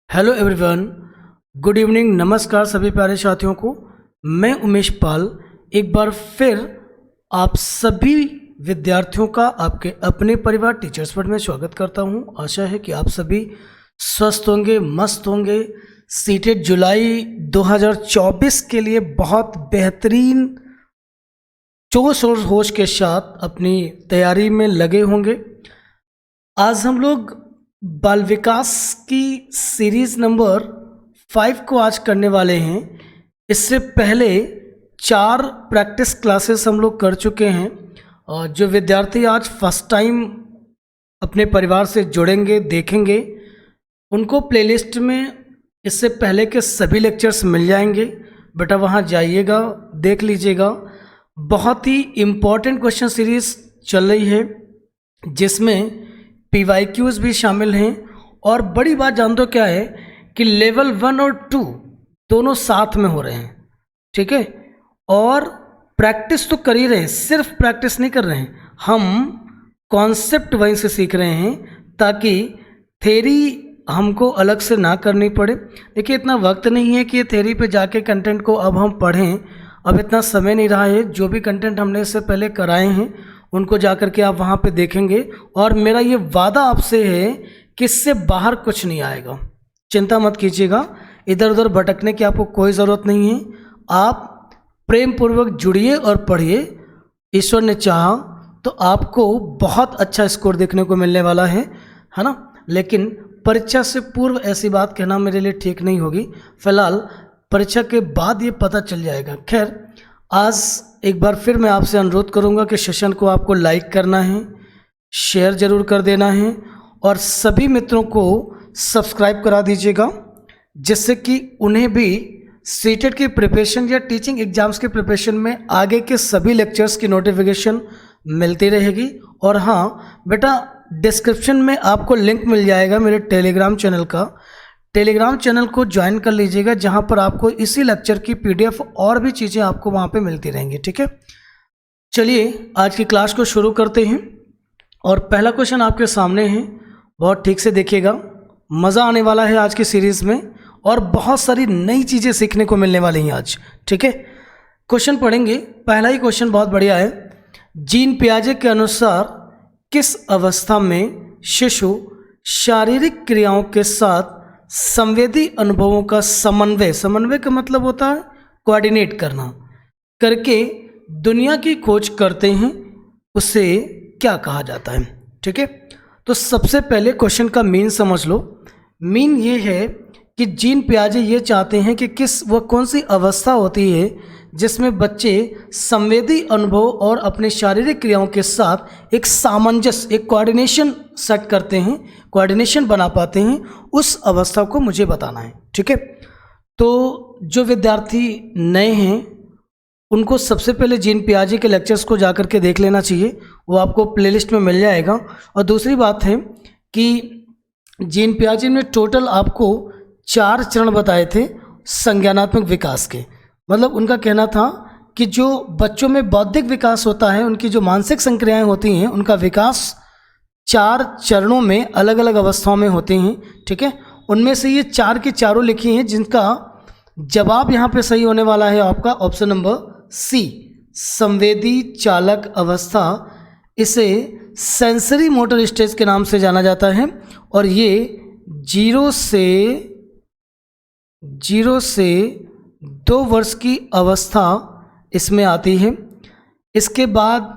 Hello everyone, good evening, नमस्कार सभी प्यारे साथियों को। मैं उमेश पाल एक बार फिर आप सभी विद्यार्थियों का आपके अपने परिवार टीचर्स वर्ल्ड में स्वागत करता हूं। आशा है कि आप सभी स्वस्थ होंगे, मस्त होंगे। सीटेट जुलाई 2024 के लिए बहुत बेहतरीन जोश और होश के साथ अपनी तैयारी में लगे होंगे। आज हम लोग बाल विकास की सीरीज नंबर 5 को आज करने वाले हैं। इससे पहले 4 प्रैक्टिस क्लासेस हम लोग कर चुके हैं और जो विद्यार्थी आज फर्स्ट टाइम अपने परिवार से जुड़ेंगे, देखेंगे, उनको प्लेलिस्ट में इससे पहले के सभी लेक्चर्स मिल जाएंगे। बेटा वहाँ जाइएगा, देख लीजिएगा। बहुत ही इम्पॉर्टेंट क्वेश्चन सीरीज चल रही है जिसमें PYQs भी शामिल हैं। और बड़ी बात जान दो क्या है कि लेवल 1 और 2 दोनों साथ में हो रहे हैं, ठीक है। और प्रैक्टिस तो कर ही रहे हैं, सिर्फ प्रैक्टिस नहीं कर रहे हैं, हम कॉन्सेप्ट वहीं से सीख रहे हैं ताकि थ्योरी हमको अलग से ना करनी पड़े। देखिए, इतना वक्त नहीं है कि ये थ्योरी पे जाके कंटेंट को अब हम पढ़ें, अब इतना समय नहीं रहा है। जो भी कंटेंट हमने इससे पहले कराए हैं उनको जा कर के आप वहाँ पे देखेंगे और मेरा ये वादा आपसे है कि इससे बाहर कुछ नहीं आएगा। चिंता मत कीजिएगा, इधर उधर भटकने की आपको कोई ज़रूरत नहीं है। आप प्रेम पूर्वक जुड़िए और पढ़िए। ईश्वर ने चाहा तो आपको बहुत अच्छा स्कोर देखने को मिलने वाला है ना। लेकिन परीक्षा से पूर्व ऐसी बात कहना मेरे लिए ठीक नहीं होगी। फिलहाल परीक्षा के बाद ये पता चल जाएगा। खैर, आज एक बार फिर मैं आपसे अनुरोध करूंगा कि सेशन को आपको लाइक करना है, शेयर ज़रूर कर देना है और सभी मित्रों को सब्सक्राइब करा दीजिएगा, जिससे कि उन्हें भी सीटेट की प्रिपरेशन या टीचिंग एग्जाम्स के प्रिपरेशन में आगे के सभी लेक्चर्स की नोटिफिकेशन मिलती रहेगी। और हाँ बेटा, डिस्क्रिप्शन में आपको लिंक मिल जाएगा मेरे टेलीग्राम चैनल का। टेलीग्राम चैनल को ज्वाइन कर लीजिएगा, जहां पर आपको इसी लेक्चर की PDF और भी चीज़ें आपको वहां पे मिलती रहेंगी, ठीक है। चलिए आज की क्लास को शुरू करते हैं और पहला क्वेश्चन आपके सामने है। बहुत ठीक से देखिएगा, मज़ा आने वाला है आज की सीरीज़ में और बहुत सारी नई चीज़ें सीखने को मिलने वाली हैं आज, ठीक है। क्वेश्चन पढ़ेंगे। पहला ही क्वेश्चन बहुत बढ़िया है। जीन पियाजे के अनुसार किस अवस्था में शिशु शारीरिक क्रियाओं के साथ संवेदी अनुभवों का समन्वय का मतलब होता है कोऑर्डिनेट करना, करके दुनिया की खोज करते हैं, उसे क्या कहा जाता है, ठीक है। तो सबसे पहले क्वेश्चन का मीन समझ लो। मीन ये है कि जीन पियाजे ये चाहते हैं कि वह कौन सी अवस्था होती है जिसमें बच्चे संवेदी अनुभव और अपने शारीरिक क्रियाओं के साथ एक सामंजस्य, एक कोऑर्डिनेशन सेट करते हैं, कोऑर्डिनेशन बना पाते हैं। उस अवस्था को मुझे बताना है, ठीक है। तो जो विद्यार्थी नए हैं उनको सबसे पहले जीन पियाजे के लेक्चर्स को जाकर के देख लेना चाहिए, वो आपको प्लेलिस्ट में मिल जाएगा। और दूसरी बात है कि जीन पियाजे ने टोटल आपको 4 चरण बताए थे संज्ञानात्मक विकास के। मतलब उनका कहना था कि जो बच्चों में बौद्धिक विकास होता है, उनकी जो मानसिक संक्रियाएं होती हैं, उनका विकास 4 चरणों में अलग अलग अवस्थाओं में होते हैं, ठीक है। उनमें से ये 4 की चारों लिखी हैं, जिनका जवाब यहाँ पे सही होने वाला है आपका ऑप्शन नंबर C, संवेदी चालक अवस्था। इसे सेंसरी मोटर स्टेज के नाम से जाना जाता है और ये 0 से 2 वर्ष की अवस्था इसमें आती है। इसके बाद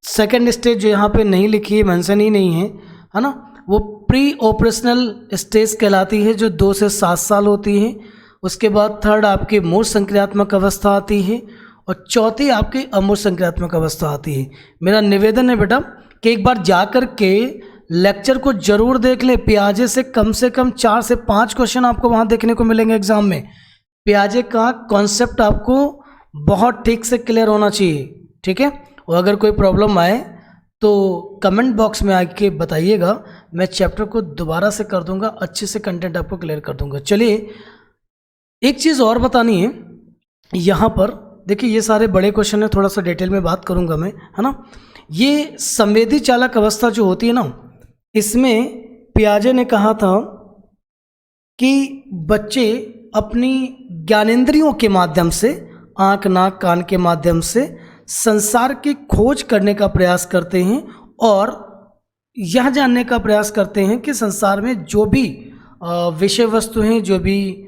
सेकंड स्टेज जो यहाँ पे नहीं लिखी है, मेंशन ही नहीं है ना, वो प्री ऑपरेशनल स्टेज कहलाती है, जो 2 से 7 साल होती है। उसके बाद थर्ड आपकी मूर्त संक्रियात्मक अवस्था आती है और चौथी आपकी अमूर्त संक्रियात्मक अवस्था आती है। मेरा निवेदन है बेटा कि एक बार जा कर के लेक्चर को जरूर देख ले। पियाजे से कम 4 से 5 क्वेश्चन आपको वहाँ देखने को मिलेंगे एग्जाम में। पियाजे का कॉन्सेप्ट आपको बहुत ठीक से क्लियर होना चाहिए, ठीक है। और अगर कोई प्रॉब्लम आए तो कमेंट बॉक्स में आके बताइएगा, मैं चैप्टर को दोबारा से कर दूंगा, अच्छे से कंटेंट आपको क्लियर कर दूंगा। चलिए एक चीज़ और बतानी है यहाँ पर। देखिए ये सारे बड़े क्वेश्चन है, थोड़ा सा डिटेल में बात करूँगा मैं, है ना। ये संवेदी चालक अवस्था जो होती है ना, इसमें पियाजे ने कहा था कि बच्चे अपनी ज्ञानेंद्रियों के माध्यम से, आँख नाक कान के माध्यम से संसार की खोज करने का प्रयास करते हैं और यह जानने का प्रयास करते हैं कि संसार में जो भी विषय वस्तु हैं, जो भी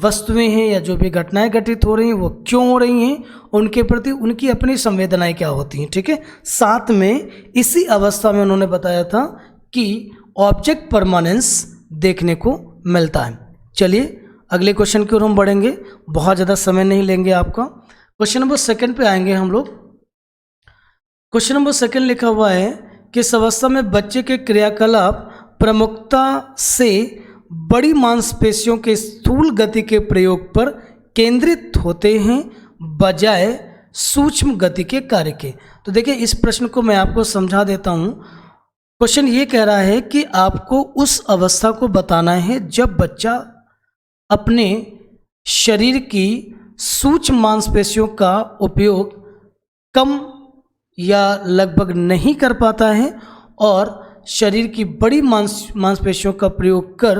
वस्तुएं हैं या जो भी घटनाएं घटित हो रही हैं वो क्यों हो रही हैं, उनके प्रति उनकी अपनी संवेदनाएं क्या होती हैं। ठीक है, साथ में इसी अवस्था में उन्होंने बताया था कि ऑब्जेक्ट परमानेंस देखने को मिलता है। चलिए अगले क्वेश्चन की ओर हम बढ़ेंगे, बहुत ज़्यादा समय नहीं लेंगे आपका। क्वेश्चन नंबर 2 पे आएंगे हम लोग। क्वेश्चन नंबर 2 लिखा हुआ है कि इस अवस्था में बच्चे के क्रियाकलाप प्रमुखता से बड़ी मांसपेशियों के स्थूल गति के प्रयोग पर केंद्रित होते हैं बजाय सूक्ष्म गति के कार्य के। तो देखिए इस प्रश्न को मैं आपको समझा देता हूँ। क्वेश्चन ये कह रहा है कि आपको उस अवस्था को बताना है जब बच्चा अपने शरीर की सूक्ष्म मांसपेशियों का उपयोग कम या लगभग नहीं कर पाता है और शरीर की बड़ी मांसपेशियों का प्रयोग कर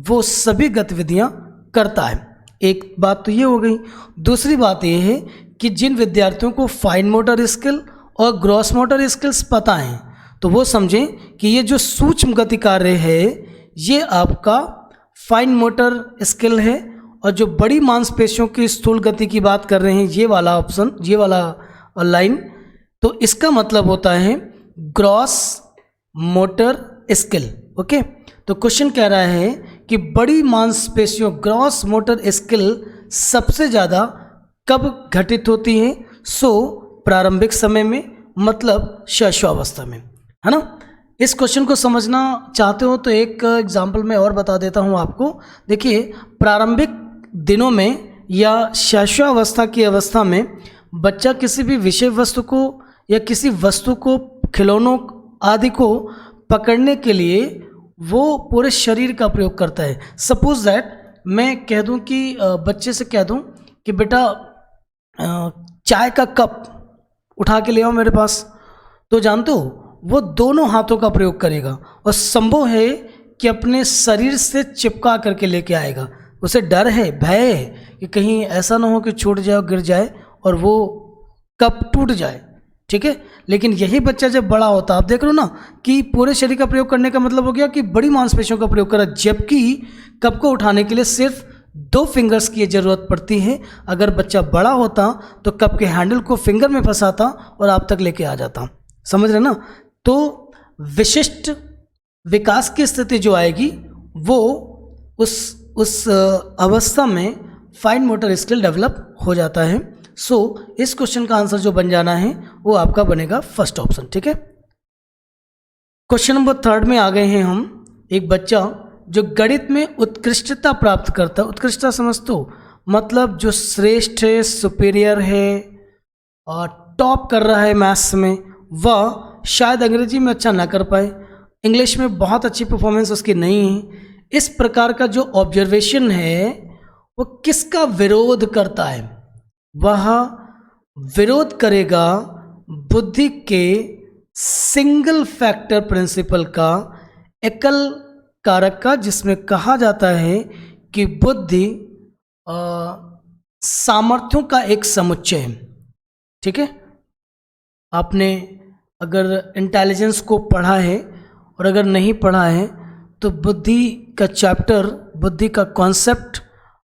वो सभी गतिविधियां करता है। एक बात तो ये हो गई। दूसरी बात ये है कि जिन विद्यार्थियों को फाइन मोटर स्किल और ग्रॉस मोटर स्किल्स पता हैं तो वो समझें कि ये जो सूक्ष्म गति कार्य है ये आपका फाइन मोटर स्किल है, और जो बड़ी मांसपेशियों की स्थूल गति की बात कर रहे हैं ये वाला ऑप्शन, ये वाला लाइन, तो इसका मतलब होता है ग्रॉस मोटर स्किल। ओके, तो क्वेश्चन कह रहा है कि बड़ी मांसपेशियों ग्रॉस मोटर स्किल सबसे ज़्यादा कब घटित होती है? प्रारंभिक समय में, मतलब शैशवावस्था में, है ना। इस क्वेश्चन को समझना चाहते हो तो एक एग्जाम्पल मैं और बता देता हूँ आपको। देखिए प्रारंभिक दिनों में या शैशवावस्था की अवस्था में बच्चा किसी भी विषय वस्तु को या किसी वस्तु को, खिलौनों आदि को पकड़ने के लिए वो पूरे शरीर का प्रयोग करता है। सपोज दैट मैं कह दूं कि बच्चे से कह दूं कि बेटा चाय का कप उठा के ले आओ मेरे पास, तो जानते हो वो दोनों हाथों का प्रयोग करेगा और संभव है कि अपने शरीर से चिपका करके लेके आएगा। उसे डर है, भय है कि कहीं ऐसा ना हो कि छूट जाए, गिर जाए और वो कप टूट जाए। ठीक है, लेकिन यही बच्चा जब बड़ा होता, आप देख रहे हो ना कि पूरे शरीर का प्रयोग करने का मतलब हो गया कि बड़ी मांसपेशियों का प्रयोग करा, जबकि कप को उठाने के लिए सिर्फ 2 फिंगर्स की ज़रूरत पड़ती है। अगर बच्चा बड़ा होता तो कप के हैंडल को फिंगर में फंसाता और आप तक लेके आ जाता। समझ रहे ना। तो विशिष्ट विकास की स्थिति जो आएगी वो उस अवस्था में फाइन मोटर स्किल डेवलप हो जाता है। इस क्वेश्चन का आंसर जो बन जाना है वो आपका बनेगा फर्स्ट ऑप्शन। ठीक है, क्वेश्चन नंबर 3 में आ गए हैं हम। एक बच्चा जो गणित में उत्कृष्टता प्राप्त करता है, उत्कृष्टता समझते हो, मतलब जो श्रेष्ठ है, सुपीरियर है और टॉप कर रहा है मैथ्स में, वह शायद अंग्रेजी में अच्छा ना कर पाए, इंग्लिश में बहुत अच्छी परफॉर्मेंस उसकी नहीं है। इस प्रकार का जो ऑब्जर्वेशन है वो किसका विरोध करता है? वह विरोध करेगा बुद्धि के सिंगल फैक्टर प्रिंसिपल का, एकल कारक का, जिसमें कहा जाता है कि बुद्धि सामर्थ्यों का एक समुच्चय है। ठीक है, आपने अगर इंटेलिजेंस को पढ़ा है और अगर नहीं पढ़ा है तो बुद्धि का चैप्टर, बुद्धि का कॉन्सेप्ट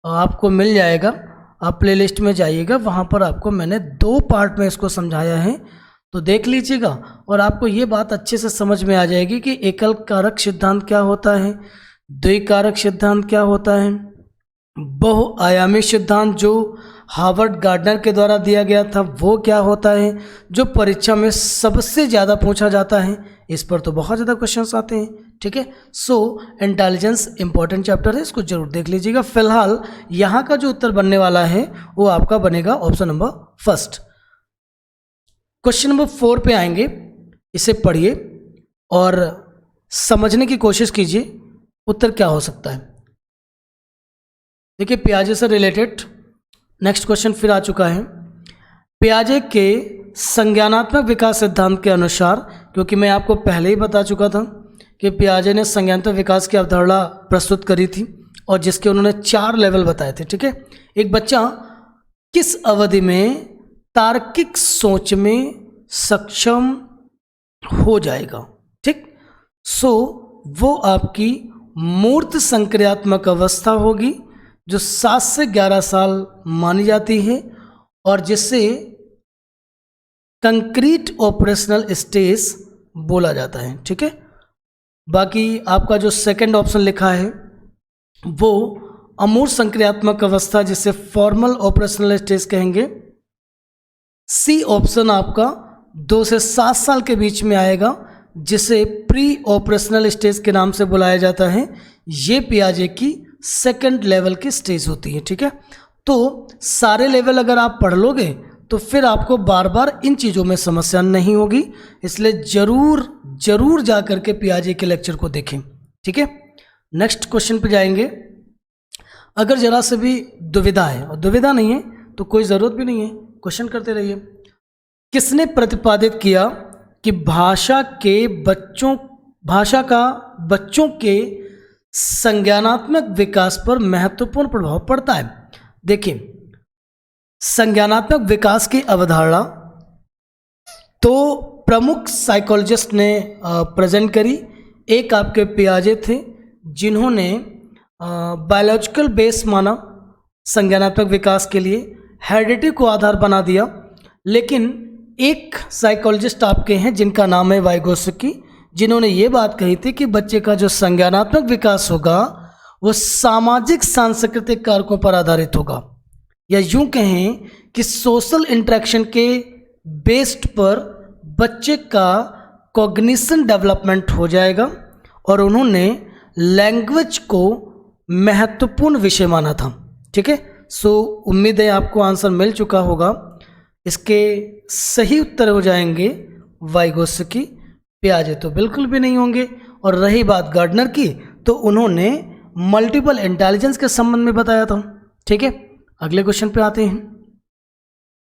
आपको मिल जाएगा। आप प्लेलिस्ट में जाइएगा, वहाँ पर आपको मैंने 2 पार्ट में इसको समझाया है, तो देख लीजिएगा और आपको ये बात अच्छे से समझ में आ जाएगी कि एकल कारक सिद्धांत क्या होता है, द्विकारक सिद्धांत क्या होता है, बहुआयामी सिद्धांत जो हार्वर्ड गार्डनर के द्वारा दिया गया था वो क्या होता है, जो परीक्षा में सबसे ज़्यादा पूछा जाता है। इस पर तो बहुत ज़्यादा क्वेश्चंस आते हैं। ठीक है, इंटेलिजेंस इंपॉर्टेंट चैप्टर है, इसको जरूर देख लीजिएगा। फिलहाल यहाँ का जो उत्तर बनने वाला है वो आपका बनेगा option number first. Question number 4 पे आएंगे, इसे पढ़िए और समझने की कोशिश कीजिए उत्तर क्या हो सकता है। देखिए पियाजे से रिलेटेड नेक्स्ट क्वेश्चन फिर आ चुका है। पियाजे के संज्ञानात्मक विकास सिद्धांत के अनुसार, क्योंकि मैं आपको पहले ही बता चुका था कि पियाजे ने संज्ञानात्मक विकास की अवधारणा प्रस्तुत करी थी, और जिसके उन्होंने 4 लेवल बताए थे। ठीक है, एक बच्चा किस अवधि में तार्किक सोच में सक्षम हो जाएगा। ठीक, सो वो आपकी मूर्त संक्रियात्मक अवस्था होगी जो 7 से 11 साल मानी जाती है और जिसे कंक्रीट ऑपरेशनल स्टेज बोला जाता है। ठीक है, बाकी आपका जो सेकंड ऑप्शन लिखा है वो अमूर्त संक्रियात्मक अवस्था जिसे फॉर्मल ऑपरेशनल स्टेज कहेंगे। सी ऑप्शन आपका 2 से 7 साल के बीच में आएगा जिसे प्री ऑपरेशनल स्टेज के नाम से बुलाया जाता है। ये पियाजे की सेकंड लेवल की स्टेज होती है। ठीक है, तो सारे लेवल अगर आप पढ़ लोगे तो फिर आपको बार बार इन चीज़ों में समस्या नहीं होगी, इसलिए जरूर जा करके पियाजे के लेक्चर को देखें। ठीक है, नेक्स्ट क्वेश्चन पे जाएंगे। अगर जरा से भी दुविधा है, और दुविधा नहीं है तो कोई ज़रूरत भी नहीं है, क्वेश्चन करते रहिए। किसने प्रतिपादित किया कि भाषा का बच्चों के संज्ञानात्मक विकास पर महत्वपूर्ण प्रभाव पड़ता है? देखिए, संज्ञानात्मक विकास की अवधारणा तो प्रमुख साइकोलॉजिस्ट ने प्रेजेंट करी। एक आपके पियाजे थे जिन्होंने बायोलॉजिकल बेस माना संज्ञानात्मक विकास के लिए, हेरिडिटी को आधार बना दिया। लेकिन एक साइकोलॉजिस्ट आपके हैं जिनका नाम है वाइगोत्स्की, जिन्होंने ये बात कही थी कि बच्चे का जो संज्ञानात्मक विकास होगा वो सामाजिक सांस्कृतिक कारकों पर आधारित होगा, या यूं कहें कि सोशल इंटरेक्शन के बेस्ड पर बच्चे का कॉग्निशन डेवलपमेंट हो जाएगा। और उन्होंने लैंग्वेज को महत्वपूर्ण विषय माना था। ठीक है, सो उम्मीद है आपको आंसर मिल चुका होगा। इसके सही उत्तर हो जाएंगे वाइगोत्स्की, पियाजे तो बिल्कुल भी नहीं होंगे। और रही बात गार्डनर की, तो उन्होंने मल्टीपल इंटेलिजेंस के संबंध में बताया था। ठीक है, अगले क्वेश्चन पे आते हैं।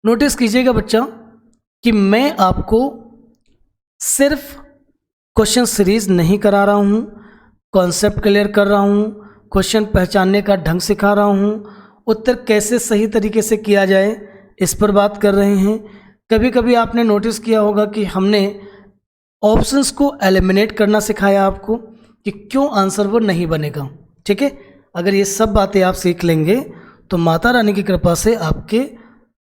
नोटिस कीजिएगा बच्चा कि मैं आपको सिर्फ क्वेश्चन सीरीज नहीं करा रहा हूँ, कॉन्सेप्ट क्लियर कर रहा हूँ, क्वेश्चन पहचानने का ढंग सिखा रहा हूँ, उत्तर कैसे सही तरीके से किया जाए इस पर बात कर रहे हैं। कभी कभी आपने नोटिस किया होगा कि हमने ऑप्शंस को एलिमिनेट करना सिखाया आपको कि क्यों आंसर वो नहीं बनेगा। ठीक है, अगर ये सब बातें आप सीख लेंगे तो माता रानी की कृपा से आपके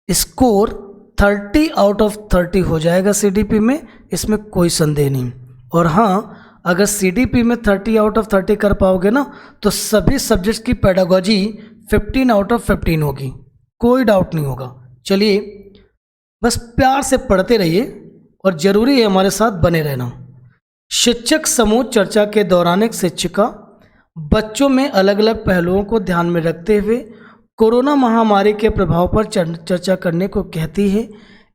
स्कोर 30 आउट ऑफ 30 हो जाएगा सीडीपी में, इसमें कोई संदेह नहीं। और हाँ, अगर सीडीपी में 30 आउट ऑफ 30 कर पाओगे ना तो सभी सब्जेक्ट्स की पेडागोजी 15 आउट ऑफ 15 होगी, कोई डाउट नहीं होगा। चलिए, बस प्यार से पढ़ते रहिए और ज़रूरी है हमारे साथ बने रहना। शिक्षक समूह चर्चा के दौरान एक शिक्षिका बच्चों में अलग अलग पहलुओं को ध्यान में रखते हुए कोरोना महामारी के प्रभाव पर चर्चा करने को कहती है।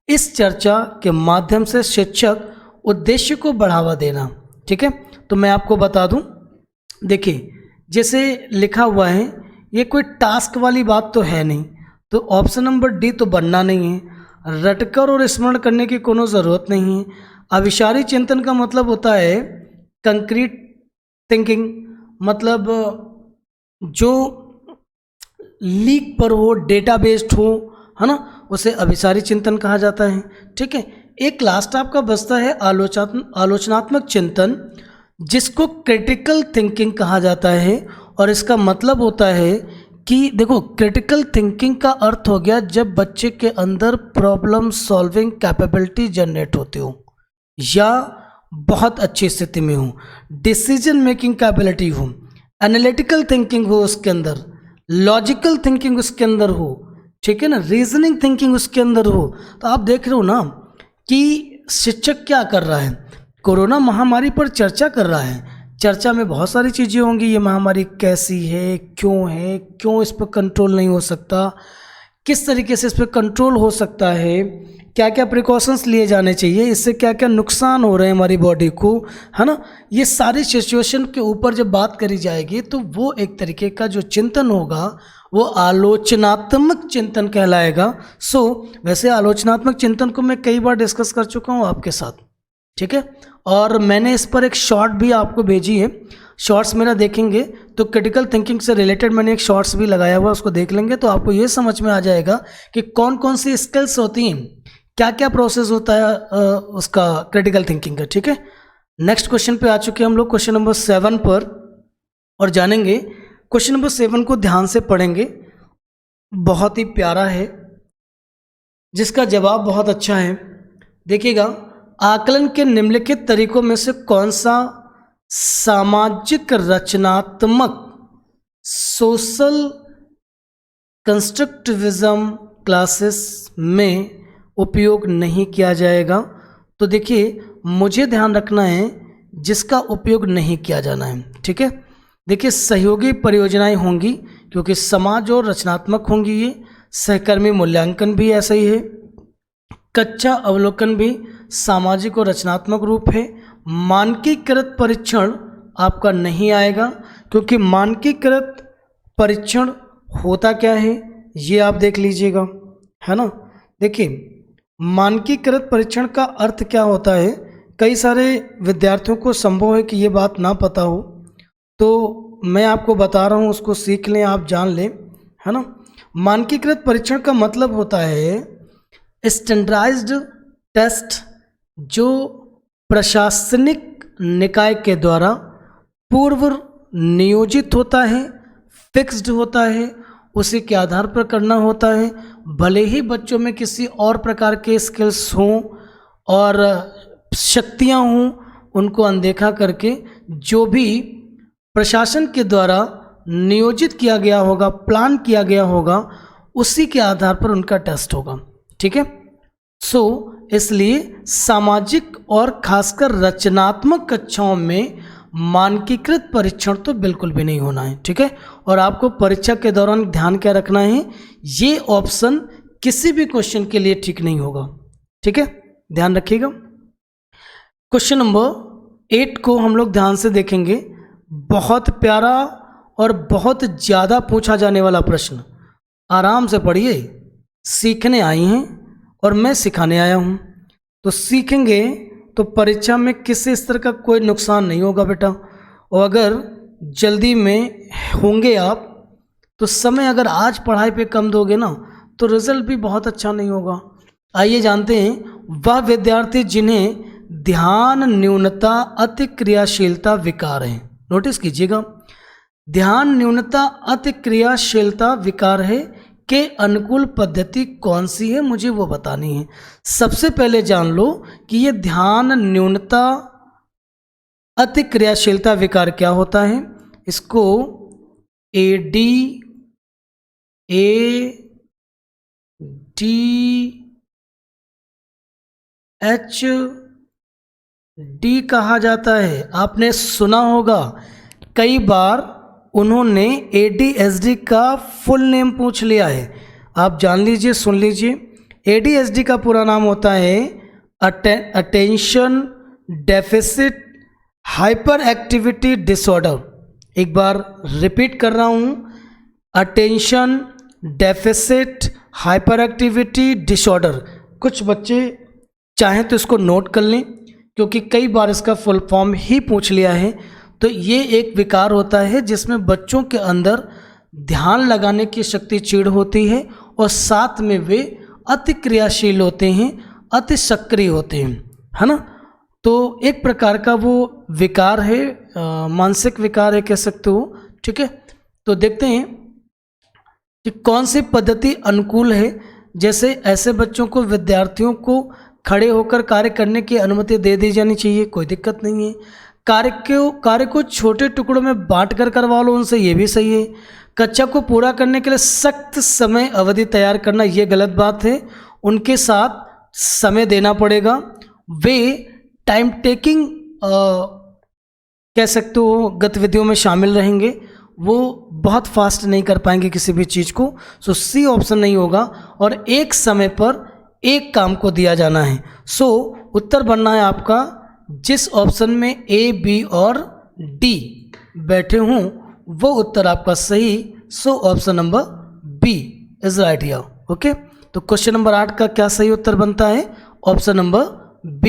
इस चर्चा के माध्यम से शिक्षक उद्देश्य को बढ़ावा देना। ठीक है, तो मैं आपको बता दूं, देखिए जैसे लिखा हुआ है, ये कोई टास्क वाली बात तो है नहीं, तो ऑप्शन नंबर डी तो बनना नहीं है। रटकर और स्मरण करने की कोनो ज़रूरत नहीं है। अविचारी चिंतन का मतलब होता है कंक्रीट थिंकिंग, मतलब जो लीक पर हो, डेटा बेस्ड हो, है ना, उसे अभिसारी चिंतन कहा जाता है। ठीक है, एक लास्ट आपका बचता है आलोचनात्मक चिंतन, जिसको क्रिटिकल थिंकिंग कहा जाता है। और इसका मतलब होता है कि देखो, क्रिटिकल थिंकिंग का अर्थ हो गया जब बच्चे के अंदर प्रॉब्लम सॉल्विंग कैपेबिलिटी जनरेट होती हो या बहुत अच्छी स्थिति में हो, डिसीजन मेकिंग कैपेबिलिटी हो, एनालिटिकल थिंकिंग हो उसके अंदर, लॉजिकल थिंकिंग उसके अंदर हो, ठीक है ना, रीजनिंग थिंकिंग उसके अंदर हो। तो आप देख रहे हो ना कि शिक्षक क्या कर रहा है, कोरोना महामारी पर चर्चा कर रहा है। चर्चा में बहुत सारी चीज़ें होंगी, ये महामारी कैसी है, क्यों इस पर कंट्रोल नहीं हो सकता, किस तरीके से इस पर कंट्रोल हो सकता है, क्या क्या प्रिकॉशंस लिए जाने चाहिए, इससे क्या क्या नुकसान हो रहे हैं हमारी बॉडी को, है ना। ये सारी सिचुएशन के ऊपर जब बात करी जाएगी तो वो एक तरीके का जो चिंतन होगा वो आलोचनात्मक चिंतन कहलाएगा। वैसे आलोचनात्मक चिंतन को मैं कई बार डिस्कस कर चुका हूँ आपके साथ, ठीक है, और मैंने इस पर एक शॉर्ट भी आपको भेजी है। शॉर्ट्स मेरा देखेंगे तो क्रिटिकल थिंकिंग से रिलेटेड मैंने एक शॉर्ट्स भी लगाया हुआ, उसको देख लेंगे तो आपको ये समझ में आ जाएगा कि कौन कौन सी स्किल्स होती हैं, क्या क्या प्रोसेस होता है उसका क्रिटिकल थिंकिंग का। ठीक है, नेक्स्ट क्वेश्चन पे आ चुके हैं हम लोग, क्वेश्चन नंबर 7 पर, और जानेंगे क्वेश्चन नंबर 7 को ध्यान से पढ़ेंगे। बहुत ही प्यारा है, जिसका जवाब बहुत अच्छा है। देखिएगा, आकलन के निम्नलिखित तरीकों में से कौन सा सामाजिक रचनात्मक सोशल कंस्ट्रक्टिविज्म क्लासेस में उपयोग नहीं किया जाएगा। तो देखिए, मुझे ध्यान रखना है जिसका उपयोग नहीं किया जाना है। ठीक है, देखिए, सहयोगी परियोजनाएं होंगी क्योंकि समाज और रचनात्मक होंगी ये। सहकर्मी मूल्यांकन भी ऐसा ही है। कच्चा अवलोकन भी सामाजिक और रचनात्मक रूप है। मानकीकृत परीक्षण आपका नहीं आएगा क्योंकि मानकीकृत परीक्षण होता क्या है ये आप देख लीजिएगा, है ना। देखिए, मानकीकृत परीक्षण का अर्थ क्या होता है, कई सारे विद्यार्थियों को संभव है कि ये बात ना पता हो, तो मैं आपको बता रहा हूँ, उसको सीख लें, आप जान लें, है ना। मानकीकृत परीक्षण का मतलब होता है स्टैंडर्डाइज्ड टेस्ट जो प्रशासनिक निकाय के द्वारा पूर्व नियोजित होता है, फिक्स्ड होता है, उसी के आधार पर करना होता है। भले ही बच्चों में किसी और प्रकार के स्किल्स हों और शक्तियां हों, उनको अनदेखा करके जो भी प्रशासन के द्वारा नियोजित किया गया होगा, प्लान किया गया होगा, उसी के आधार पर उनका टेस्ट होगा। ठीक है, इसलिए सामाजिक और खासकर रचनात्मक कक्षाओं में मानकीकृत परीक्षण तो बिल्कुल भी नहीं होना है। ठीक है, और आपको परीक्षा के दौरान ध्यान क्या रखना है, ये ऑप्शन किसी भी क्वेश्चन के लिए ठीक नहीं होगा। ठीक है, ध्यान रखिएगा। क्वेश्चन नंबर 8 को हम लोग ध्यान से देखेंगे। बहुत प्यारा और बहुत ज़्यादा पूछा जाने वाला प्रश्न, आराम से पढ़िए। सीखने आई हैं और मैं सिखाने आया हूँ, तो सीखेंगे तो परीक्षा में किसी स्तर का कोई नुकसान नहीं होगा बेटा। और अगर जल्दी में होंगे आप तो समय अगर आज पढ़ाई पे कम दोगे ना तो रिजल्ट भी बहुत अच्छा नहीं होगा। आइए जानते हैं वह विद्यार्थी जिन्हें ध्यान न्यूनता अति क्रियाशीलता विकार है। नोटिस कीजिएगा, ध्यान न्यूनता अति क्रियाशीलता विकार है के अनुकूल पद्धति कौन सी है, मुझे वो बतानी है। सबसे पहले जान लो कि ये ध्यान न्यूनता अति क्रियाशीलता विकार क्या होता है। इसको ADHD कहा जाता है। आपने सुना होगा, कई बार उन्होंने ADHD का फुल नेम पूछ लिया है। आप जान लीजिए, सुन लीजिए। ADHD का पूरा नाम होता है attention deficit hyper activity disorder. एक बार रिपीट कर रहा हूँ, attention deficit hyper activity disorder. कुछ बच्चे चाहें तो इसको नोट कर लें क्योंकि कई बार इसका फुल फॉर्म ही पूछ लिया है। तो ये एक विकार होता है जिसमें बच्चों के अंदर ध्यान लगाने की शक्ति क्षीण होती है और साथ में वे अति क्रियाशील होते हैं, अति सक्रिय होते हैं, है ना। तो एक प्रकार का वो विकार है, मानसिक विकार है कह सकते हो। ठीक है, तो देखते हैं कि कौन सी पद्धति अनुकूल है। जैसे ऐसे बच्चों को, विद्यार्थियों को खड़े होकर कार्य करने की अनुमति दे दी जानी चाहिए, कोई दिक्कत नहीं है। कार्य को छोटे टुकड़ों में बांट कर करवा लो उनसे, ये भी सही है। कक्षा को पूरा करने के लिए सख्त समय अवधि तैयार करना ये गलत बात है। उनके साथ समय देना पड़ेगा। वे टाइम टेकिंग कह सकते हो गतिविधियों में शामिल रहेंगे, वो बहुत फास्ट नहीं कर पाएंगे किसी भी चीज़ को। सो सी ऑप्शन नहीं होगा और एक समय पर एक काम को दिया जाना है। सो उत्तर बनना है आपका जिस ऑप्शन में A, B और D बैठे हों वो उत्तर आपका सही। So option number B is right here. Okay, तो क्वेश्चन नंबर 8 का क्या सही उत्तर बनता है, ऑप्शन नंबर B।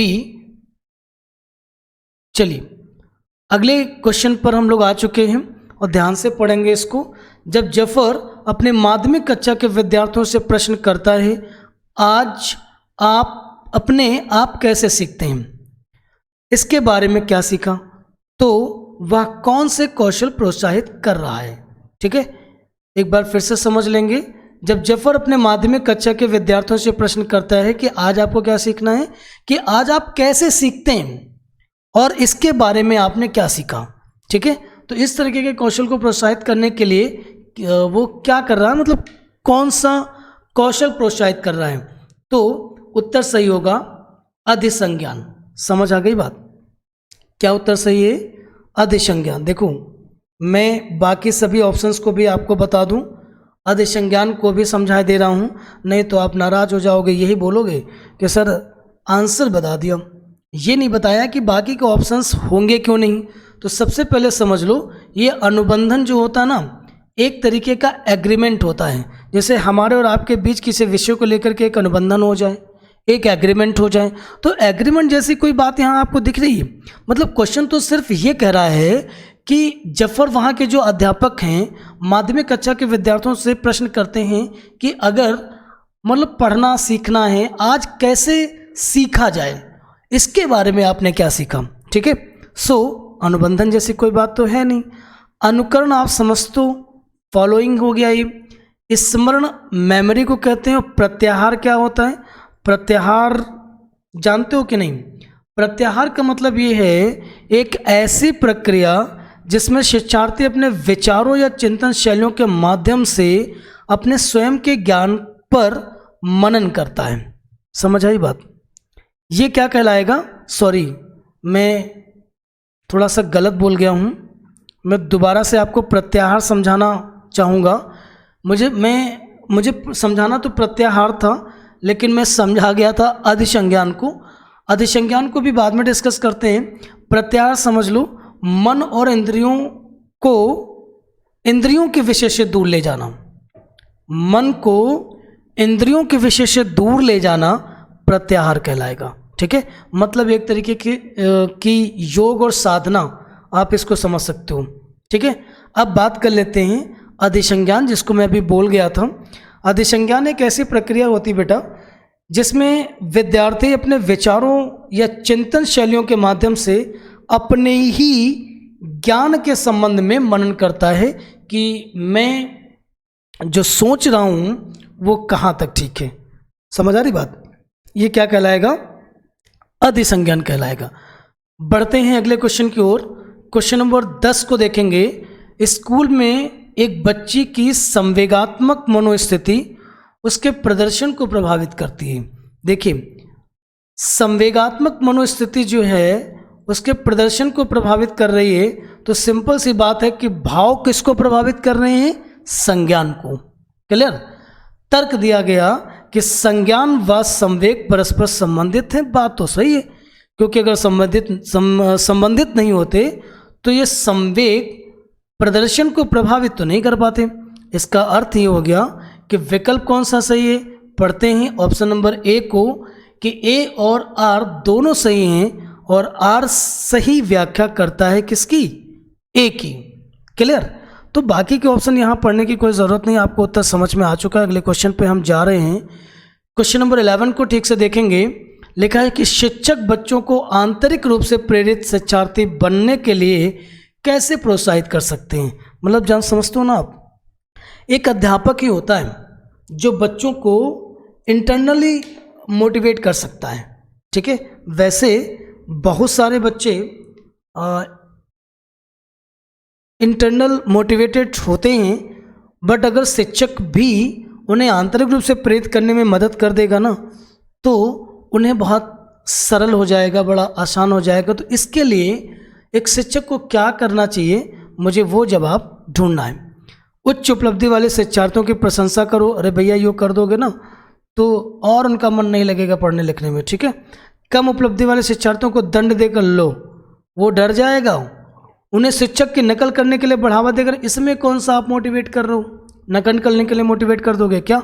चलिए अगले क्वेश्चन पर हम लोग आ चुके हैं और ध्यान से पढ़ेंगे इसको। जब जफर अपने माध्यमिक कक्षा के विद्यार्थियों से प्रश्न करता है, आज आप अपने आप कैसे सीखते हैं, इसके बारे में क्या सीखा, तो वह कौन से कौशल प्रोत्साहित कर रहा है। ठीक है, एक बार फिर से समझ लेंगे। जब जफर अपने माध्यमिक कक्षा के विद्यार्थियों से प्रश्न करता है कि आज आपको क्या सीखना है, कि आज आप कैसे सीखते हैं और इसके बारे में आपने क्या सीखा। ठीक है, तो इस तरीके के कौशल को प्रोत्साहित करने के लिए वो क्या कर रहा है, मतलब कौन सा कौशल प्रोत्साहित कर रहा है। तो उत्तर सही होगा अधिसंज्ञान। समझ आ गई बात, क्या उत्तर सही है, अधिसंज्ञान। देखो मैं बाकी सभी ऑप्शंस को भी आपको बता दूं, अधिसंज्ञान को भी समझा दे रहा हूं, नहीं तो आप नाराज हो जाओगे, यही बोलोगे कि सर आंसर बता दिया, ये नहीं बताया कि बाकी के ऑप्शंस होंगे क्यों नहीं। तो सबसे पहले समझ लो, ये अनुबंधन जो होता है ना, एक तरीके का एग्रीमेंट होता है। जैसे हमारे और आपके बीच किसी विषय को लेकर के एक अनुबंधन हो जाए, एक एग्रीमेंट हो जाए, तो एग्रीमेंट जैसी कोई बात यहाँ आपको दिख रही है। मतलब क्वेश्चन तो सिर्फ ये कह रहा है कि जफर वहाँ के जो अध्यापक हैं माध्यमिक कक्षा के विद्यार्थियों से प्रश्न करते हैं कि अगर मतलब पढ़ना सीखना है, आज कैसे सीखा जाए, इसके बारे में आपने क्या सीखा। ठीक है, सो अनुबंधन जैसी कोई बात तो है नहीं। अनुकरण आप समझते हो, फॉलोइंग हो गया ये। स्मरण मेमोरी को कहते हैं। प्रत्याहार क्या होता है, प्रत्याहार जानते हो कि नहीं। प्रत्याहार का मतलब ये है एक ऐसी प्रक्रिया जिसमें शिक्षार्थी अपने विचारों या चिंतन शैलियों के माध्यम से अपने स्वयं के ज्ञान पर मनन करता है। समझ आई बात, ये क्या कहलाएगा, सॉरी मैं थोड़ा सा गलत बोल गया हूँ, मैं दोबारा से आपको प्रत्याहार समझाना चाहूँगा। मुझे समझाना तो प्रत्याहार था, लेकिन मैं समझा गया था अधिसंज्ञान को। अधिसंज्ञान को भी बाद में डिस्कस करते हैं। प्रत्याहार समझ लो, मन और इंद्रियों के विषय से दूर ले जाना, मन को इंद्रियों के विषय से दूर ले जाना प्रत्याहार कहलाएगा। ठीक है, मतलब एक तरीके की योग और साधना, आप इसको समझ सकते हो। ठीक है, अब बात कर लेते हैं अधिसंज्ञान, जिसको मैं अभी बोल गया था। अधिसंज्ञान एक ऐसी प्रक्रिया होती बेटा जिसमें विद्यार्थी अपने विचारों या चिंतन शैलियों के माध्यम से अपने ही ज्ञान के संबंध में मनन करता है कि मैं जो सोच रहा हूँ वो कहाँ तक ठीक है। समझ आ रही बात, ये क्या कहलाएगा, अधिसंज्ञान कहलाएगा। बढ़ते हैं अगले क्वेश्चन की ओर। क्वेश्चन नंबर 10 को देखेंगे। स्कूल में एक बच्ची की संवेगात्मक मनोस्थिति उसके प्रदर्शन को प्रभावित करती है। देखिए, संवेगात्मक मनोस्थिति जो है उसके प्रदर्शन को प्रभावित कर रही है, तो सिंपल सी बात है कि भाव किसको प्रभावित कर रहे हैं, संज्ञान को। क्लियर, तर्क दिया गया कि संज्ञान व संवेग परस्पर संबंधित हैं। बात तो सही है, क्योंकि अगर संबंधित नहीं होते तो ये संवेग प्रदर्शन को प्रभावित तो नहीं कर पाते। इसका अर्थ ये हो गया कि विकल्प कौन सा सही है, पढ़ते हैं ऑप्शन नंबर ए को, कि ए और आर दोनों सही हैं और आर सही व्याख्या करता है किसकी, ए की। क्लियर, तो बाकी के ऑप्शन यहाँ पढ़ने की कोई ज़रूरत नहीं, आपको उत्तर समझ में आ चुका है। अगले क्वेश्चन पे हम जा रहे हैं। क्वेश्चन नंबर 11 को ठीक से देखेंगे। लिखा है कि शिक्षक बच्चों को आंतरिक रूप से प्रेरित शिक्षार्थी बनने के लिए कैसे प्रोत्साहित कर सकते हैं। मतलब जान समझते हो ना आप, एक अध्यापक ही होता है जो बच्चों को इंटरनली मोटिवेट कर सकता है। ठीक है, वैसे बहुत सारे बच्चे इंटरनल मोटिवेटेड होते हैं, बट अगर शिक्षक भी उन्हें आंतरिक रूप से प्रेरित करने में मदद कर देगा ना, तो उन्हें बहुत सरल हो जाएगा, बड़ा आसान हो जाएगा। तो इसके लिए एक शिक्षक को क्या करना चाहिए, मुझे वो जवाब ढूंढना है। उच्च उपलब्धि वाले शिक्षार्थियों की प्रशंसा करो। अरे भैया यो कर दोगे ना तो और उनका मन नहीं लगेगा पढ़ने लिखने में। ठीक है, कम उपलब्धि वाले शिक्षार्थियों को दंड देकर लो, वो डर जाएगा। उन्हें शिक्षक की नकल करने के लिए बढ़ावा देकर, इसमें कौन सा आप मोटिवेट कर रहे हो, नकल करने के लिए मोटिवेट कर दोगे क्या।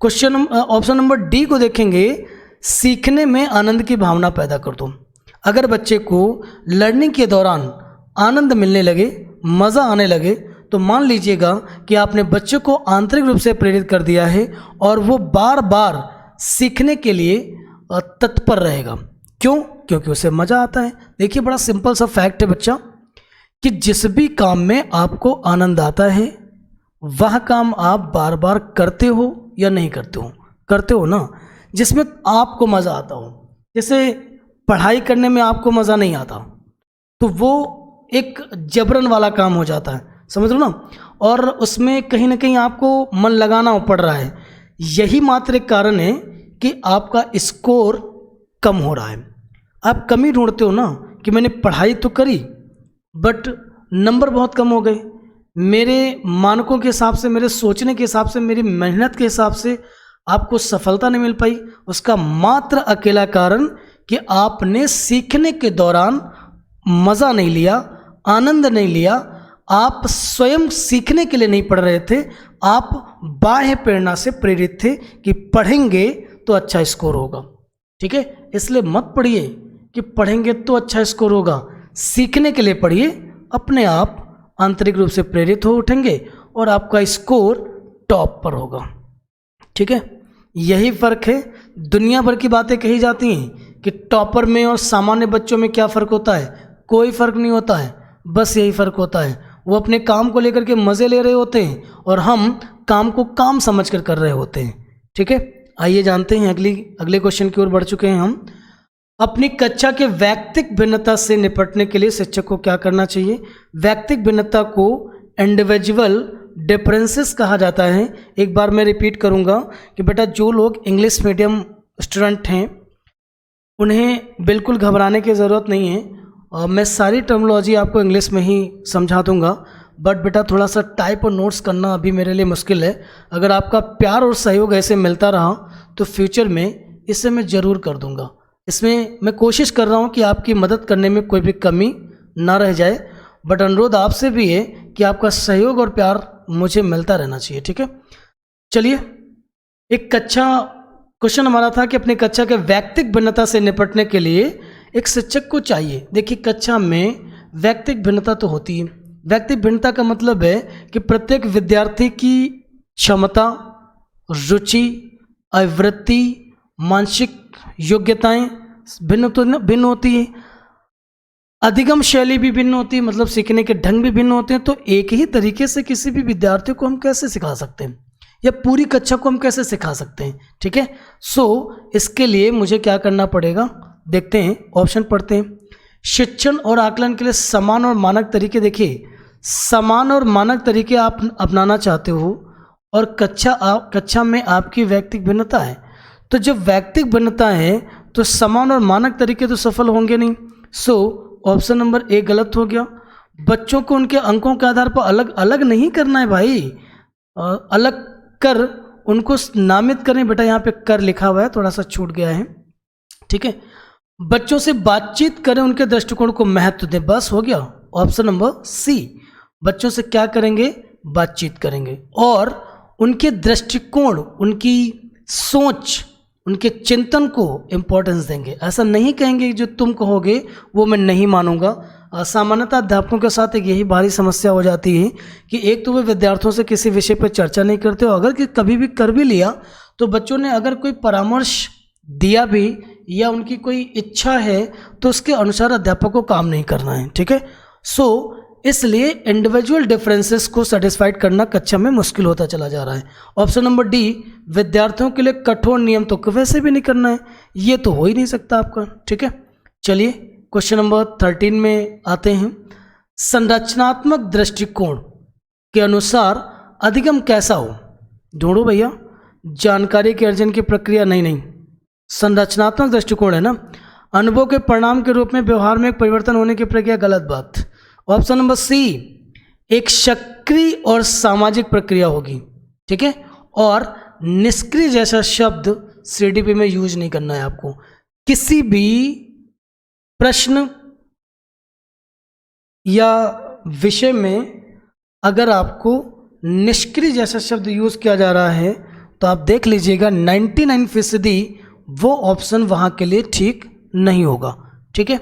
क्वेश्चन ऑप्शन नंबर डी को देखेंगे। सीखने में आनंद की भावना पैदा कर दो। अगर बच्चे को लर्निंग के दौरान आनंद मिलने लगे, मज़ा आने लगे, तो मान लीजिएगा कि आपने बच्चे को आंतरिक रूप से प्रेरित कर दिया है और वो बार बार सीखने के लिए तत्पर रहेगा। क्यों? क्योंकि उसे मज़ा आता है। देखिए, बड़ा सिंपल सा फैक्ट है बच्चा, कि जिस भी काम में आपको आनंद आता है वह काम आप बार बार करते हो या नहीं करते हो? करते हो ना। जिसमें आपको मज़ा आता हो, जैसे पढ़ाई करने में आपको मज़ा नहीं आता तो वो एक जबरन वाला काम हो जाता है, समझ लो ना, और उसमें कहीं ना कहीं आपको मन लगाना पड़ रहा है। यही मात्र एक कारण है कि आपका स्कोर कम हो रहा है। आप कमी ढूंढते हो ना कि मैंने पढ़ाई तो करी बट नंबर बहुत कम हो गए, मेरे मानकों के हिसाब से, मेरे सोचने के हिसाब से, मेरी मेहनत के हिसाब से आपको सफलता नहीं मिल पाई। उसका मात्र अकेला कारण कि आपने सीखने के दौरान मज़ा नहीं लिया, आनंद नहीं लिया, आप स्वयं सीखने के लिए नहीं पढ़ रहे थे, आप बाह्य प्रेरणा से प्रेरित थे कि पढ़ेंगे तो अच्छा स्कोर होगा। ठीक है, इसलिए मत पढ़िए कि पढ़ेंगे तो अच्छा स्कोर होगा, सीखने के लिए पढ़िए, अपने आप आंतरिक रूप से प्रेरित हो उठेंगे और आपका स्कोर टॉप पर होगा। ठीक है, यही फ़र्क है। दुनिया भर की बातें कही जाती हैं कि टॉपर में और सामान्य बच्चों में क्या फ़र्क होता है। कोई फ़र्क नहीं होता है, बस यही फ़र्क होता है, वो अपने काम को लेकर के मज़े ले रहे होते हैं और हम काम को काम समझ कर रहे होते हैं। ठीक है, आइए जानते हैं अगले क्वेश्चन की ओर बढ़ चुके हैं हम। अपनी कक्षा के वैयक्तिक भिन्नता से निपटने के लिए शिक्षक को क्या करना चाहिए? वैयक्तिक भिन्नता को इंडिविजुअल डिफरेंसेस कहा जाता है। एक बार मैं रिपीट करूंगा कि बेटा, जो लोग इंग्लिश मीडियम स्टूडेंट हैं उन्हें बिल्कुल घबराने की ज़रूरत नहीं है, और मैं सारी टर्मिनोलॉजी आपको इंग्लिश में ही समझा दूंगा। बट बेटा, थोड़ा सा टाइप और नोट्स करना अभी मेरे लिए मुश्किल है। अगर आपका प्यार और सहयोग ऐसे मिलता रहा तो फ्यूचर में इसे मैं ज़रूर कर दूंगा। इसमें मैं कोशिश कर रहा हूँ कि आपकी मदद करने में कोई भी कमी ना रह जाए, बट अनुरोध आपसे भी है कि आपका सहयोग और प्यार मुझे मिलता रहना चाहिए। ठीक है, चलिए, एक क्वेश्चन हमारा था कि अपनी कक्षा के वैयक्तिक भिन्नता से निपटने के लिए एक शिक्षक को चाहिए। देखिए, कक्षा में वैयक्तिक भिन्नता तो होती है। वैयक्तिक भिन्नता का मतलब है कि प्रत्येक विद्यार्थी की क्षमता, रुचि, आवृत्ति, मानसिक योग्यताएं भिन्न होती है, अधिगम शैली भी भिन्न होती है, मतलब सीखने के ढंग भी भिन्न होते हैं। तो एक ही तरीके से किसी भी विद्यार्थी को हम कैसे सिखा सकते हैं, या पूरी कक्षा को हम कैसे सिखा सकते हैं? ठीक है, इसके लिए मुझे क्या करना पड़ेगा, देखते हैं, ऑप्शन पढ़ते हैं। शिक्षण और आकलन के लिए समान और मानक तरीके। देखिए, समान और मानक तरीके आप अपनाना चाहते हो और कक्षा में आपकी वैयक्तिक भिन्नता है, तो जब वैयक्तिक भिन्नता है तो समान और मानक तरीके तो सफल होंगे नहीं। ऑप्शन नंबर ए गलत हो गया। बच्चों को उनके अंकों के आधार पर अलग अलग नहीं करना है भाई, अलग कर उनको नामित करें। बेटा, यहाँ पे कर लिखा हुआ है, थोड़ा सा छूट गया है। ठीक है, बच्चों से बातचीत करें, उनके दृष्टिकोण को महत्व दें, बस हो गया। ऑप्शन नंबर सी, बच्चों से क्या करेंगे? बातचीत करेंगे और उनके दृष्टिकोण, उनकी सोच, उनके चिंतन को इम्पोर्टेंस देंगे। ऐसा नहीं कहेंगे जो तुम कहोगे वो मैं नहीं मानूंगा। सामान्यतः अध्यापकों के साथ एक यही भारी समस्या हो जाती है कि एक तो वे विद्यार्थियों से किसी विषय पर चर्चा नहीं करते, और अगर कभी भी कर भी लिया तो बच्चों ने अगर कोई परामर्श दिया भी या उनकी कोई इच्छा है तो उसके अनुसार अध्यापक को काम नहीं करना है। ठीक है, इसलिए इंडिविजुअल डिफरेंसेस को सेटिस्फाइड करना कक्षा में मुश्किल होता चला जा रहा है। ऑप्शन नंबर डी, विद्यार्थियों के लिए कठोर नियम तो वैसे भी नहीं करना है, ये तो हो ही नहीं सकता आपका। ठीक है, चलिए क्वेश्चन नंबर 13 में आते हैं। संरचनात्मक दृष्टिकोण के अनुसार अधिगम कैसा हो? ढूंढो भैया, जानकारी के अर्जन की प्रक्रिया नहीं, संरचनात्मक दृष्टिकोण है ना, अनुभव के परिणाम के रूप में व्यवहार में एक परिवर्तन होने की प्रक्रिया, गलत बात। ऑप्शन नंबर सी, एक सक्रिय और सामाजिक प्रक्रिया होगी। ठीक है, और निष्क्रिय जैसा शब्द सीडीपी में यूज नहीं करना है आपको। किसी भी प्रश्न या विषय में अगर आपको निष्क्रिय जैसा शब्द यूज किया जा रहा है तो आप देख लीजिएगा 99% वो ऑप्शन वहां के लिए ठीक नहीं होगा। ठीक है,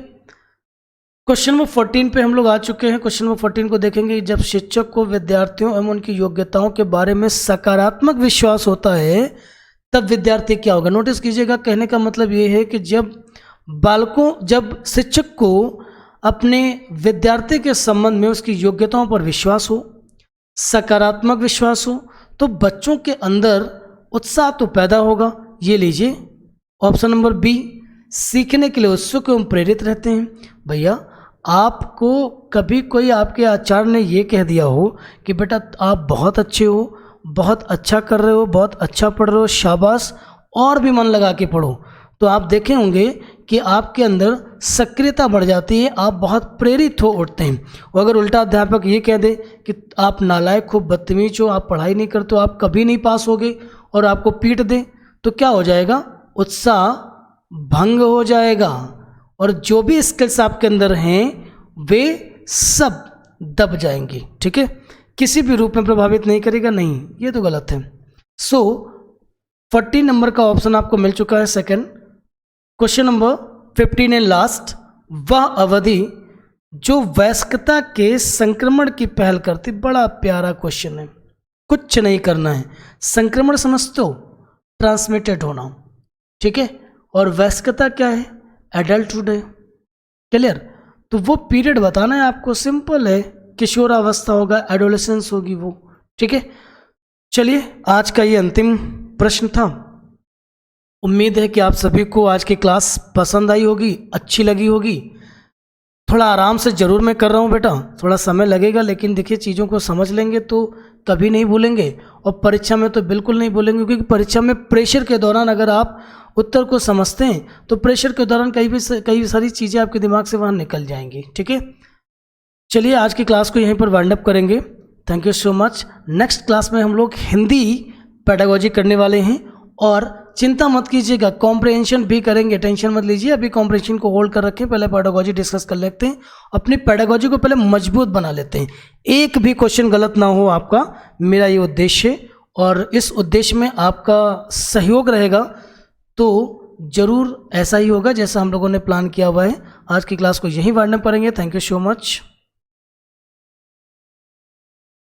क्वेश्चन नंबर 14 पे हम लोग आ चुके हैं। क्वेश्चन नंबर 14 को देखेंगे। जब शिक्षक को विद्यार्थियों एवं उनकी योग्यताओं के बारे में सकारात्मक विश्वास होता है तब विद्यार्थी क्या होगा। नोटिस कीजिएगा, कहने का मतलब ये है कि जब शिक्षक को अपने विद्यार्थी के संबंध में उसकी योग्यताओं पर विश्वास हो, सकारात्मक विश्वास हो, तो बच्चों के अंदर उत्साह तो पैदा होगा। ये लीजिए ऑप्शन नंबर बी, सीखने के लिए उत्सुक एवं प्रेरित रहते हैं। भैया आपको कभी कोई आपके आचार्य ने ये कह दिया हो कि बेटा आप बहुत अच्छे हो, बहुत अच्छा कर रहे हो, बहुत अच्छा पढ़ रहे हो, शाबाश, और भी मन लगा के पढ़ो, तो आप देखे होंगे कि आपके अंदर सक्रियता बढ़ जाती है, आप बहुत प्रेरित हो उठते हैं। और अगर उल्टा अध्यापक ये कह दे कि आप नालायक हो, बदतमीज हो, आप पढ़ाई नहीं करते हो, आप कभी नहीं पास होगे, और आपको पीट दे, तो क्या हो जाएगा, उत्साह भंग हो जाएगा और जो भी स्किल्स आपके अंदर हैं वे सब दब जाएंगी। ठीक है, किसी भी रूप में प्रभावित नहीं करेगा, नहीं, ये तो गलत है। 40 नंबर का ऑप्शन आपको मिल चुका है second. Question number 15 and last, वह अवधि जो वयस्कता के संक्रमण की पहल करती। बड़ा प्यारा क्वेश्चन है, कुछ नहीं करना है। संक्रमण समझते हो, ट्रांसमिटेड होना, ठीक है, और वयस्कता क्या है, एडल्टहुड है। क्लियर, तो वो पीरियड बताना है आपको, सिंपल है, किशोरावस्था होगा, एडोलेसेंस होगी वो। ठीक है, चलिए आज का ये अंतिम प्रश्न था। उम्मीद है कि आप सभी को आज की क्लास पसंद आई होगी, अच्छी लगी होगी। थोड़ा आराम से ज़रूर मैं कर रहा हूँ बेटा, थोड़ा समय लगेगा, लेकिन देखिए चीज़ों को समझ लेंगे तो कभी नहीं भूलेंगे, और परीक्षा में तो बिल्कुल नहीं भूलेंगे, क्योंकि परीक्षा में प्रेशर के दौरान अगर आप उत्तर को समझते हैं तो प्रेशर के दौरान कई सारी चीज़ें आपके दिमाग से वहाँ निकल जाएंगी। ठीक है, चलिए आज की क्लास को यहीं पर वाइंड अप करेंगे। Thank you so much. Next class में हम लोग हिंदी पेडागोजी करने वाले हैं, और चिंता मत कीजिएगा, कॉम्प्रिहेंशन भी करेंगे, टेंशन मत लीजिए। अभी कॉम्प्रिहेंशन को होल्ड कर रखें, पहले पेडागोजी डिस्कस कर लेते हैं, अपनी पेडागोजी को पहले मजबूत बना लेते हैं। एक भी क्वेश्चन गलत ना हो आपका, मेरा ये उद्देश्य है, और इस उद्देश्य में आपका सहयोग रहेगा तो ज़रूर ऐसा ही होगा जैसा हम लोगों ने प्लान किया हुआ है। आज की क्लास को यहीं वाइंड अप करेंगे। Thank you so much.